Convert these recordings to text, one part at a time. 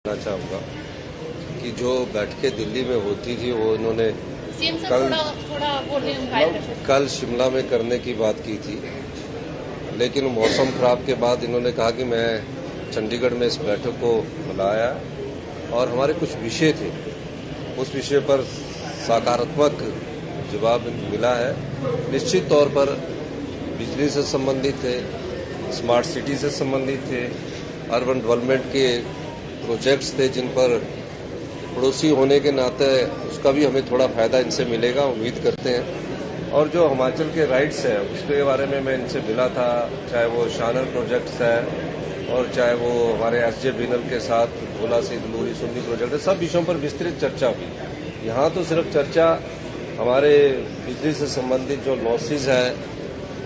कहना चाहूँगा कि जो बैठकें दिल्ली में होती थी वो इन्होंने कल शिमला में करने की बात की थी, लेकिन मौसम खराब के बाद इन्होंने कहा कि मैं चंडीगढ़ में इस बैठक को बुलाया और हमारे कुछ विषय थे, उस विषय पर सकारात्मक जवाब मिला है। निश्चित तौर पर बिजली से संबंधित थे, स्मार्ट सिटी से संबंधित थे, अर्बन डेवलपमेंट के प्रोजेक्ट्स थे जिन पर पड़ोसी होने के नाते उसका भी हमें थोड़ा फायदा इनसे मिलेगा, उम्मीद करते हैं। और जो हिमाचल के राइट्स हैं उसके बारे में मैं इनसे मिला था, चाहे वो शानर प्रोजेक्ट्स है और चाहे वो हमारे एसजे बीनल के साथ भोला से दूरी सुन्नी प्रोजेक्ट है, सब विषयों पर विस्तृत चर्चा हुई। यहाँ तो सिर्फ चर्चा हमारे बिजली से संबंधित जो लॉसेज है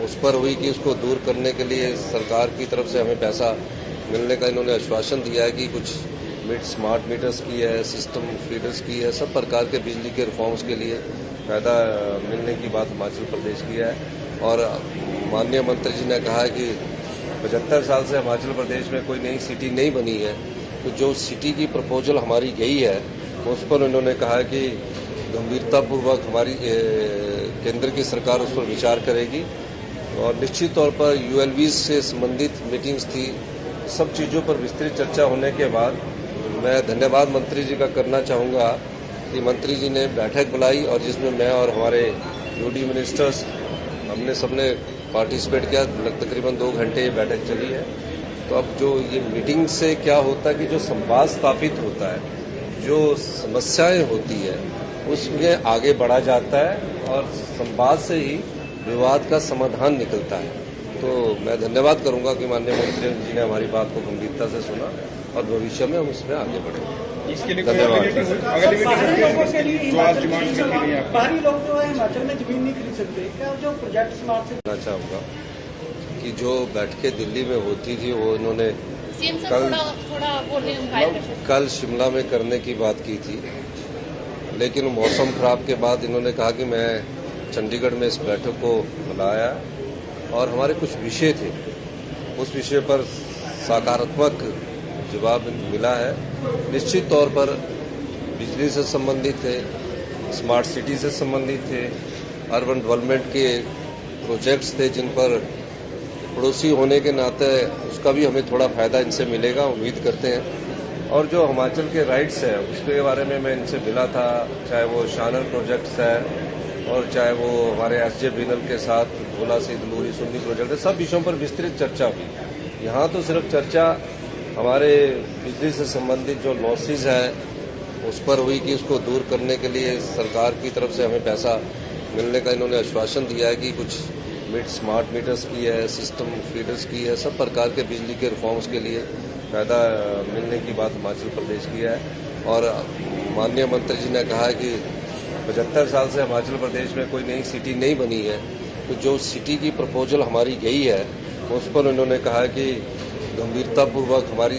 उस पर हुई कि उसको दूर करने के लिए सरकार की तरफ से हमें पैसा मिलने का इन्होंने आश्वासन दिया है कि कुछ स्मार्ट मीटर्स की है, सिस्टम फीडर्स की है, सब प्रकार के बिजली के रिफॉर्म्स के लिए फायदा मिलने की बात हिमाचल प्रदेश की है। और माननीय मंत्री जी ने कहा है कि 75 साल से हिमाचल प्रदेश में कोई नई सिटी नहीं बनी है, तो जो सिटी की प्रपोजल हमारी गई है उस पर उन्होंने कहा कि गंभीरतापूर्वक हमारी केंद्र की सरकार उस पर विचार करेगी। और निश्चित तौर पर यूएलबी से संबंधित मीटिंग्स थी, सब चीज़ों पर विस्तृत चर्चा होने के बाद मैं धन्यवाद मंत्री जी का करना चाहूँगा कि मंत्री जी ने बैठक बुलाई और जिसमें मैं और हमारे यूडी मिनिस्टर्स हमने सबने पार्टिसिपेट किया। तकरीबन 2 घंटे ये बैठक चली है। तो अब जो ये मीटिंग से क्या होता है कि जो संवाद स्थापित होता है, जो समस्याएं होती है उसमें आगे बढ़ा जाता है और संवाद से ही विवाद का समाधान निकलता है। तो मैं धन्यवाद करूंगा कि माननीय मंत्री जी ने हमारी बात को गंभीरता से सुना और भविष्य में हम उसमें आगे बढ़ेंगे। इसके लिए धन्यवाद। बाहरी लोग जो है हिमाचल में जमीन नहीं खरीद सकते, क्या जो प्रोजेक्ट स्मार्ट से कहना चाहूँगा कि जो बैठकें दिल्ली में होती थी वो इन्होंने कल शिमला में करने की बात की थी, लेकिन मौसम खराब के बाद इन्होंने कहा कि मैं चंडीगढ़ में इस बैठक को बुलाया और हमारे कुछ विषय थे, उस विषय पर सकारात्मक जवाब मिला है। निश्चित तौर पर बिजली से संबंधित थे, स्मार्ट सिटी से संबंधित थे, अर्बन डेवलपमेंट के प्रोजेक्ट्स थे जिन पर पड़ोसी होने के नाते उसका भी हमें थोड़ा फायदा इनसे मिलेगा, उम्मीद करते हैं। और जो हिमाचल के राइट्स है उसके बारे में मैं इनसे मिला था, चाहे वो शानर प्रोजेक्ट्स है और चाहे वो हमारे एसजे बीनल के साथ भोला से दूरी सुन्नी प्रोजेक्ट है, सब विषयों पर विस्तृत चर्चा हुई। यहाँ तो सिर्फ चर्चा हमारे बिजली से संबंधित जो लॉसेज है उस पर हुई कि उसको दूर करने के लिए सरकार की तरफ से हमें पैसा मिलने का इन्होंने आश्वासन दिया है कि कुछ स्मार्ट मीटर्स की है, सिस्टम फीडर्स की है, सब प्रकार के बिजली के रिफॉर्म्स के लिए फायदा मिलने की बात हिमाचल प्रदेश की है। और माननीय मंत्री जी ने कहा है कि 75 साल से हिमाचल प्रदेश में कोई नई सिटी नहीं बनी है, तो जो सिटी की प्रपोजल हमारी गई है उस पर उन्होंने कहा कि गंभीरतापूर्वक हमारी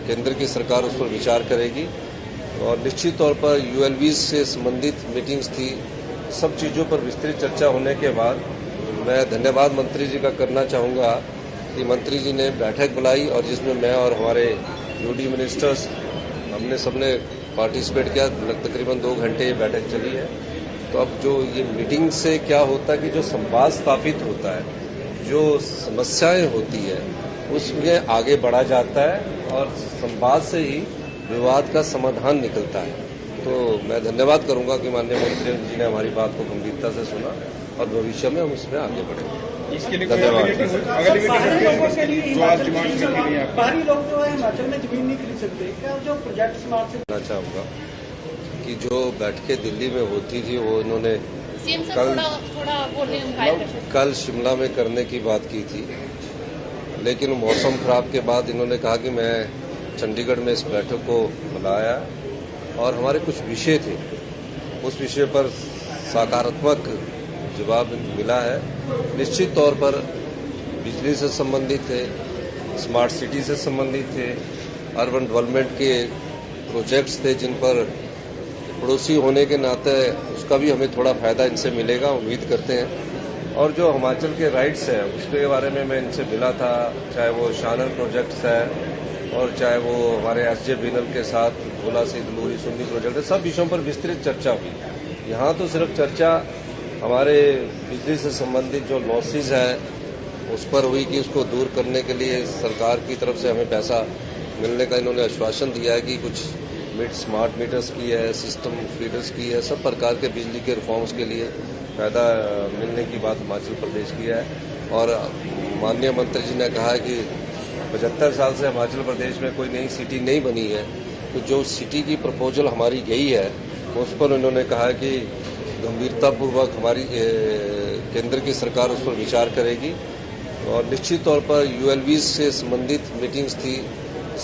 केंद्र की सरकार उस पर विचार करेगी। और निश्चित तौर पर यूएलबी से संबंधित मीटिंग्स थी, सब चीज़ों पर विस्तृत चर्चा होने के बाद मैं धन्यवाद मंत्री जी का करना चाहूँगा कि मंत्री जी ने बैठक बुलाई और जिसमें मैं और हमारे यूडी मिनिस्टर्स हमने सबने पार्टिसिपेट किया। तकरीबन 2 घंटे ये बैठक चली है। तो अब जो ये मीटिंग से क्या होता है कि जो संवाद स्थापित होता है, जो समस्याएं होती है उसमें आगे बढ़ा जाता है और संवाद से ही विवाद का समाधान निकलता है। तो मैं धन्यवाद करूंगा कि माननीय मंत्री जी ने हमारी बात को गंभीरता से सुना और भविष्य में हम उसमें आगे बढ़ेंगे। इसके लिए बाहरी लोग जो है हिमाचल में जमीन नहीं खरीद सकते, क्या जो प्रोजेक्ट स्मार्ट से कहना चाहूँगा कि जो बैठकें दिल्ली में होती थी वो इन्होंने कल शिमला में करने की बात की थी, लेकिन मौसम खराब के बाद इन्होंने कहा कि मैं चंडीगढ़ में इस बैठक को बुलाया और हमारे कुछ विषय थे, उस विषय पर सकारात्मक जवाब मिला है। निश्चित तौर पर बिजली से संबंधित थे, स्मार्ट सिटी से संबंधित थे, अर्बन डेवलपमेंट के प्रोजेक्ट्स थे जिन पर पड़ोसी होने के नाते उसका भी हमें थोड़ा फायदा इनसे मिलेगा, उम्मीद करते हैं। और जो हिमाचल के राइट्स है उसके बारे में मैं इनसे मिला था, चाहे वो शानर प्रोजेक्ट्स है और चाहे वो हमारे एसजे बीनल के साथ भोला से दूरी सुन्नी प्रोजेक्ट है, सब विषयों पर विस्तृत चर्चा हुई। यहाँ तो सिर्फ चर्चा हमारे बिजली से संबंधित जो लॉसेज है उस पर हुई कि उसको दूर करने के लिए सरकार की तरफ से हमें पैसा मिलने का इन्होंने आश्वासन दिया है कि कुछ स्मार्ट मीटर्स की है, सिस्टम फीडर्स की है, सब प्रकार के बिजली के रिफॉर्म्स के लिए फायदा मिलने की बात हिमाचल प्रदेश की है। और माननीय मंत्री जी ने कहा है कि 75 साल से हिमाचल प्रदेश में कोई नई सिटी नहीं बनी है, तो जो सिटी की प्रपोजल हमारी गई है उस पर उन्होंने कहा कि गंभीरतापूर्वक हमारी केंद्र की सरकार उस पर विचार करेगी। और निश्चित तौर पर यूएलवी से संबंधित मीटिंग्स थी,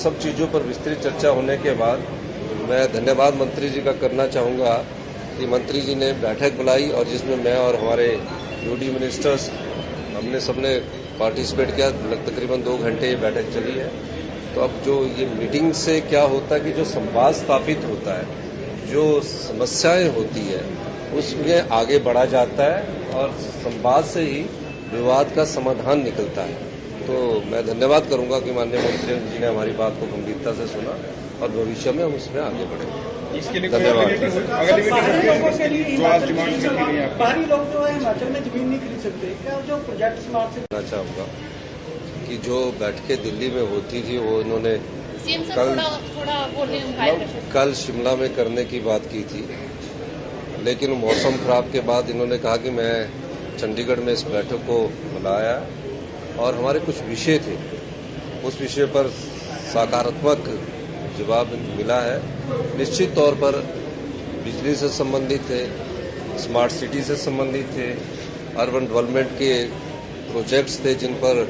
सब चीज़ों पर विस्तृत चर्चा होने के बाद मैं धन्यवाद मंत्री जी का करना चाहूँगा कि मंत्री जी ने बैठक बुलाई और जिसमें मैं और हमारे यूडी मिनिस्टर्स हमने सबने पार्टिसिपेट किया। तकरीबन 2 घंटे ये बैठक चली है। तो अब जो ये मीटिंग से क्या होता है कि जो संवाद स्थापित होता है, जो समस्याएं होती है उसमें आगे बढ़ा जाता है और संवाद से ही विवाद का समाधान निकलता है। तो मैं धन्यवाद करूंगा कि माननीय मंत्री जी ने हमारी बात को गंभीरता से सुना और भविष्य में हम उसमें आगे बढ़ेंगे। इसके लिए धन्यवाद। बाहरी लोग जो है हिमाचल में जमीन नहीं खरीद सकते, क्या जो प्रोजेक्ट स्मार्ट से कहना चाहूँगा कि जो बैठकें दिल्ली में होती थी वो इन्होंने कल शिमला में करने की बात की थी, लेकिन मौसम खराब के बाद इन्होंने कहा कि मैं चंडीगढ़ में इस बैठक को बुलाया और हमारे कुछ विषय थे, उस विषय पर सकारात्मक जवाब मिला है। निश्चित तौर पर बिजली से संबंधित थे, स्मार्ट सिटी से संबंधित थे, अर्बन डेवलपमेंट के प्रोजेक्ट्स थे जिन पर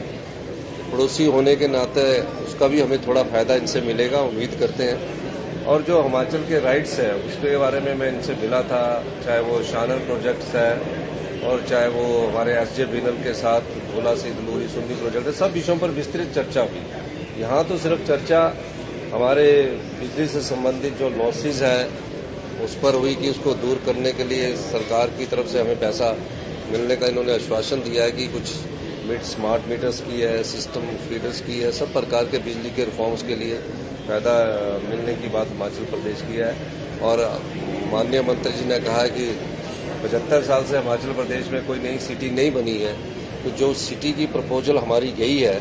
पड़ोसी होने के नाते उसका भी हमें थोड़ा फायदा इनसे मिलेगा, उम्मीद करते हैं। और जो हिमाचल के राइट्स है उसके बारे में मैं इनसे मिला था, चाहे वो शानर प्रोजेक्ट्स है और चाहे वो हमारे एसजे बीनल के साथ भोला से दूरी सुन्नी प्रोजेक्ट है, सब विषयों पर विस्तृत चर्चा हुई। यहाँ तो सिर्फ चर्चा हमारे बिजली से संबंधित जो लॉसेज है उस पर हुई कि उसको दूर करने के लिए सरकार की तरफ से हमें पैसा मिलने का इन्होंने आश्वासन दिया है कि कुछ स्मार्ट मीटर्स की है, सिस्टम फीडर्स की है, सब प्रकार के बिजली के रिफॉर्म्स के लिए फायदा मिलने की बात हिमाचल प्रदेश की है। और माननीय मंत्री जी ने कहा है कि 75 साल से हिमाचल प्रदेश में कोई नई सिटी नहीं बनी है, तो जो सिटी की प्रपोजल हमारी गई है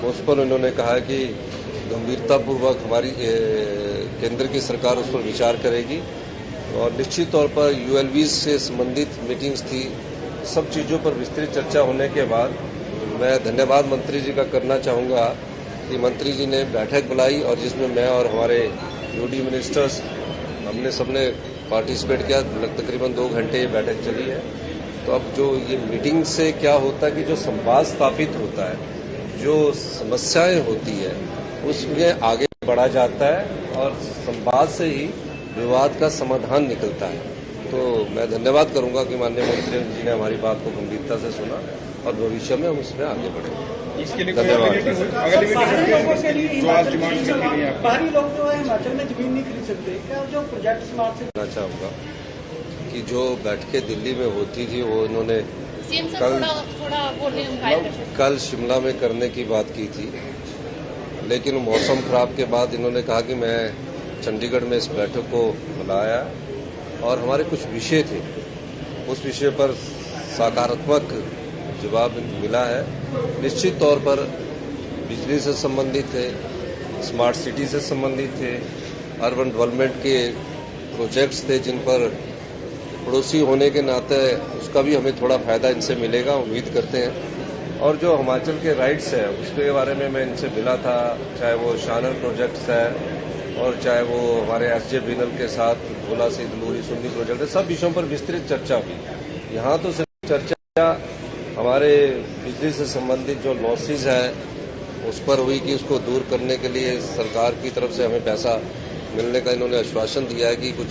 उस पर उन्होंने कहा कि गंभीरतापूर्वक हमारी केंद्र की सरकार उस पर विचार करेगी। और निश्चित तौर पर यूएलवी से संबंधित मीटिंग्स थी, सब चीज़ों पर विस्तृत चर्चा होने के बाद मैं धन्यवाद मंत्री जी का करना चाहूँगा कि मंत्री जी ने बैठक बुलाई और जिसमें मैं और हमारे यूडी मिनिस्टर्स हमने सबने पार्टिसिपेट किया। तकरीबन 2 घंटे ये बैठक चली है। तो अब जो ये मीटिंग से क्या होता है कि जो संवाद स्थापित होता है, जो समस्याएं होती है उसमें आगे बढ़ा जाता है और संवाद से ही विवाद का समाधान निकलता है। तो मैं धन्यवाद करूंगा कि माननीय मंत्री जी ने हमारी बात को गंभीरता से सुना और भविष्य में हम उसमें आगे बढ़ेंगे। इसके लिए बाहरी लोग जो है हिमाचल में जमीन नहीं खरीद सकते, क्या जो प्रोजेक्ट स्मार्ट से कहना चाहूँगा कि जो बैठकें दिल्ली में होती थी वो इन्होंने कल शिमला में करने की बात की थी, लेकिन मौसम खराब के बाद इन्होंने कहा कि मैं चंडीगढ़ में इस बैठक को बुलाया और हमारे कुछ विषय थे, उस विषय पर सकारात्मक जवाब मिला है। निश्चित तौर पर बिजली से संबंधित थे, स्मार्ट सिटी से संबंधित थे, अर्बन डेवलपमेंट के प्रोजेक्ट्स थे जिन पर पड़ोसी होने के नाते उसका भी हमें थोड़ा फायदा इनसे मिलेगा, उम्मीद करते हैं। और जो हिमाचल के राइट्स है उसके बारे में मैं इनसे मिला था, चाहे वो शानर प्रोजेक्ट्स है और चाहे वो हमारे एसजे बीनल के साथ भोला से दूरी सुन्नी प्रोजेक्ट है, सब विषयों पर विस्तृत चर्चा हुई। यहाँ तो सिर्फ चर्चा हमारे बिजली से संबंधित जो लॉसेज है उस पर हुई कि उसको दूर करने के लिए सरकार की तरफ से हमें पैसा मिलने का इन्होंने आश्वासन दिया है कि कुछ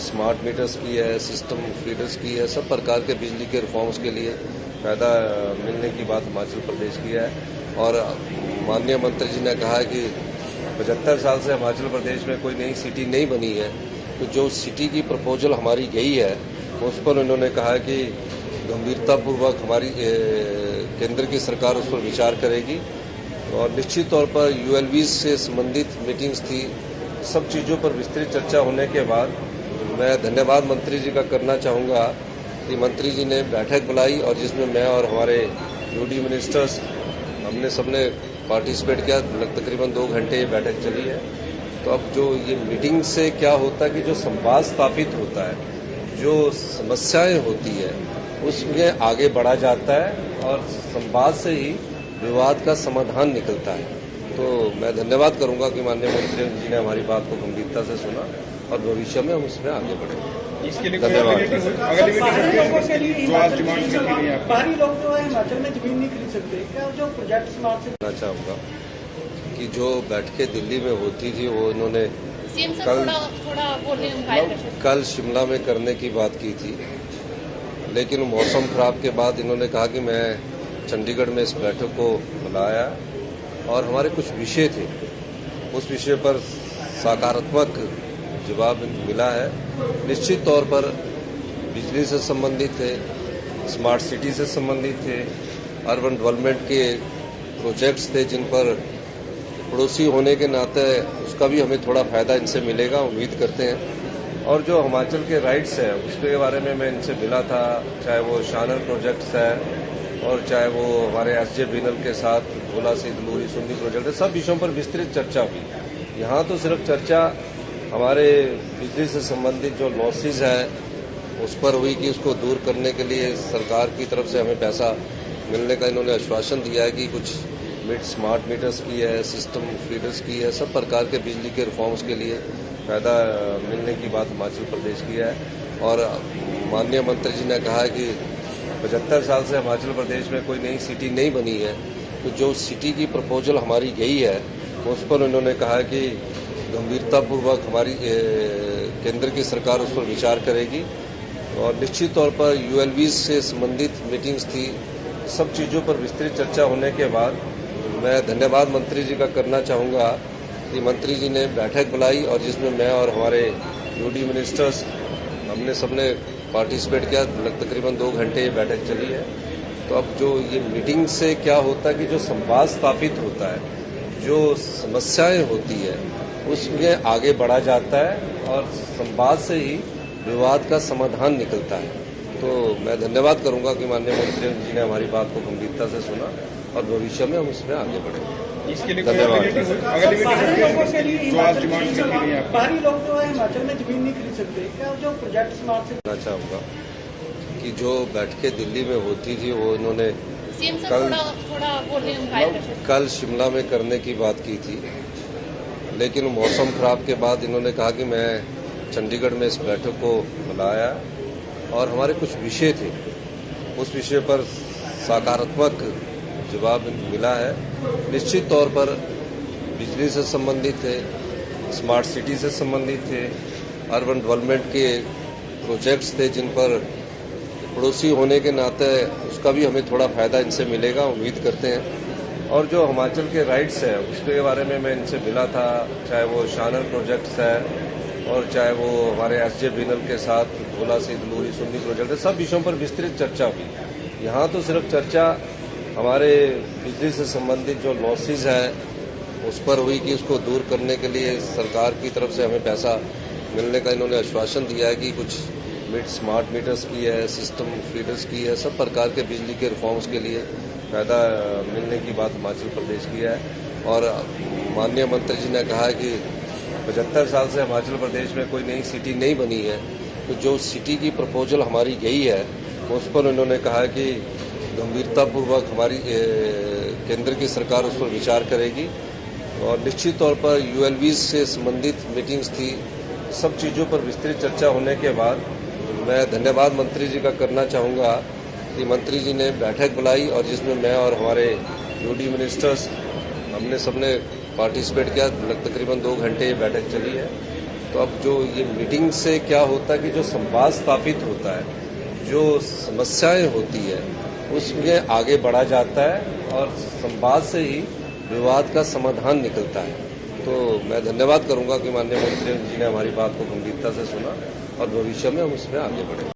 स्मार्ट मीटर्स की है, सिस्टम फीडर्स की है, सब प्रकार के बिजली के रिफॉर्म्स के लिए फायदा मिलने की बात हिमाचल प्रदेश की है। और माननीय मंत्री जी ने कहा है कि 75 साल से हिमाचल प्रदेश में कोई नई सिटी नहीं बनी है, तो जो सिटी की प्रपोजल हमारी गई है उस पर उन्होंने कहा कि गंभीरतापूर्वक हमारी केंद्र की सरकार उस पर विचार करेगी। और निश्चित तौर पर यूएलबी से संबंधित मीटिंग्स थी। सब चीज़ों पर विस्तृत चर्चा होने के बाद मैं धन्यवाद मंत्री जी का करना चाहूँगा कि मंत्री जी ने बैठक बुलाई और जिसमें मैं और हमारे यूडी मिनिस्टर्स हमने सबने पार्टिसिपेट किया। तकरीबन 2 घंटे ये बैठक चली है। तो अब जो ये मीटिंग से क्या होता है कि जो संवाद स्थापित होता है, जो समस्याएं होती है, उसमें आगे बढ़ा जाता है और संवाद से ही विवाद का समाधान निकलता है। तो मैं धन्यवाद करूंगा कि माननीय मंत्री जी ने हमारी बात को गंभीरता से सुना और भविष्य में हम उसमें आगे बढ़ेंगे। इसके लिए धन्यवाद। बाहरी लोग जो है हिमाचल में जमीन नहीं खरीद सकते, क्या जो प्रोजेक्ट स्मार्ट सिटी कहना चाहूँगा कि जो बैठकें दिल्ली में होती थी वो इन्होंने कल शिमला में करने की बात की थी, लेकिन मौसम खराब के बाद इन्होंने कहा कि मैं चंडीगढ़ में इस बैठक को बुलाया और हमारे कुछ विषय थे, उस विषय पर सकारात्मक जवाब मिला है। निश्चित तौर पर बिजली से संबंधित थे, स्मार्ट सिटी से संबंधित थे, अर्बन डेवलपमेंट के प्रोजेक्ट्स थे जिन पर पड़ोसी होने के नाते उसका भी हमें थोड़ा फायदा इनसे मिलेगा, उम्मीद करते हैं। और जो हिमाचल के राइट्स है उसके बारे में मैं इनसे मिला था, चाहे वो शानर प्रोजेक्ट्स है और चाहे वो हमारे एसजे बीनल के साथ भोला से दलूरी सुन्नी प्रोजेक्ट है, सब विषयों पर विस्तृत चर्चा हुई। यहाँ तो सिर्फ चर्चा हमारे बिजली से संबंधित जो लॉसेज है उस पर हुई कि उसको दूर करने के लिए सरकार की तरफ से हमें पैसा मिलने का इन्होंने आश्वासन दिया है कि कुछ स्मार्ट मीटर्स की है, सिस्टम फीडर्स की है, सब प्रकार के बिजली के रिफॉर्म्स के लिए फायदा मिलने की बात हिमाचल प्रदेश की है। और माननीय मंत्री जी ने कहा है कि 75 साल से हिमाचल प्रदेश में कोई नई सिटी नहीं बनी है, तो जो सिटी की प्रपोजल हमारी गई है उस पर उन्होंने कहा कि गंभीरतापूर्वक हमारी केंद्र की सरकार उस पर विचार करेगी। और निश्चित तौर पर यूएलबी से संबंधित मीटिंग्स थी। सब चीज़ों पर विस्तृत चर्चा होने के बाद मैं धन्यवाद मंत्री जी का करना चाहूँगा कि मंत्री जी ने बैठक बुलाई और जिसमें मैं और हमारे यूडी मिनिस्टर्स हमने सबने पार्टिसिपेट किया। तकरीबन 2 घंटे ये बैठक चली है। तो अब जो ये मीटिंग से क्या होता है कि जो संवाद स्थापित होता है, जो समस्याएं होती है, उसमें आगे बढ़ा जाता है और संवाद से ही विवाद का समाधान निकलता है। तो मैं धन्यवाद करूंगा कि माननीय मंत्री जी ने हमारी बात को गंभीरता से सुना और भविष्य में हम उसमें आगे बढ़ेंगे। इसके लिए बाहरी लोग जो है हिमाचल में जमीन नहीं खरीद सकते, क्या जो प्रोजेक्ट स्मार्ट सिटी कहना चाहूँगा कि जो बैठकें दिल्ली में होती थी वो इन्होंने कल शिमला में करने की बात की थी, लेकिन मौसम खराब के बाद इन्होंने कहा कि मैं चंडीगढ़ में इस बैठक को बुलाया और हमारे कुछ विषय थे, उस विषय पर सकारात्मक जवाब मिला है। निश्चित तौर पर बिजली से संबंधित थे, स्मार्ट सिटी से संबंधित थे, अर्बन डेवलपमेंट के प्रोजेक्ट्स थे जिन पर पड़ोसी होने के नाते उसका भी हमें थोड़ा फायदा इनसे मिलेगा, उम्मीद करते हैं। और जो हिमाचल के राइट्स है उसके बारे में मैं इनसे मिला था, चाहे वो शानर प्रोजेक्ट्स है और चाहे वो हमारे एसजे बीनल के साथ भोला से दलूरी सुन्नी प्रोजेक्ट है, सब विषयों पर विस्तृत चर्चा हुई। यहाँ तो सिर्फ चर्चा हमारे बिजली से संबंधित जो लॉसेज है उस पर हुई कि उसको दूर करने के लिए सरकार की तरफ से हमें पैसा मिलने का इन्होंने आश्वासन दिया है कि कुछ स्मार्ट मीटर्स की है, सिस्टम फीडर्स की है, सब प्रकार के बिजली के रिफॉर्म्स के लिए फायदा मिलने की बात हिमाचल प्रदेश की है। और माननीय मंत्री जी ने कहा है कि 75 साल से हिमाचल प्रदेश में कोई नई सिटी नहीं बनी है, तो जो सिटी की प्रपोजल हमारी गई है उस पर उन्होंने कहा कि गंभीरतापूर्वक हमारी केंद्र की सरकार उस पर विचार करेगी। और निश्चित तौर पर यूएलबी से संबंधित मीटिंग्स थी। सब चीज़ों पर विस्तृत चर्चा होने के बाद मैं धन्यवाद मंत्री जी का करना चाहूँगा कि मंत्री जी ने बैठक बुलाई और जिसमें मैं और हमारे यूडी मिनिस्टर्स हमने सबने पार्टिसिपेट किया। तकरीबन 2 घंटे ये बैठक चली है। तो अब जो ये मीटिंग से क्या होता है कि जो संवाद स्थापित होता है, जो समस्याएं होती है, उसमें आगे बढ़ा जाता है और संवाद से ही विवाद का समाधान निकलता है। तो मैं धन्यवाद करूंगा कि माननीय मंत्री जी ने हमारी बात को गंभीरता से सुना और भविष्य में हम उसमें आगे बढ़ेंगे।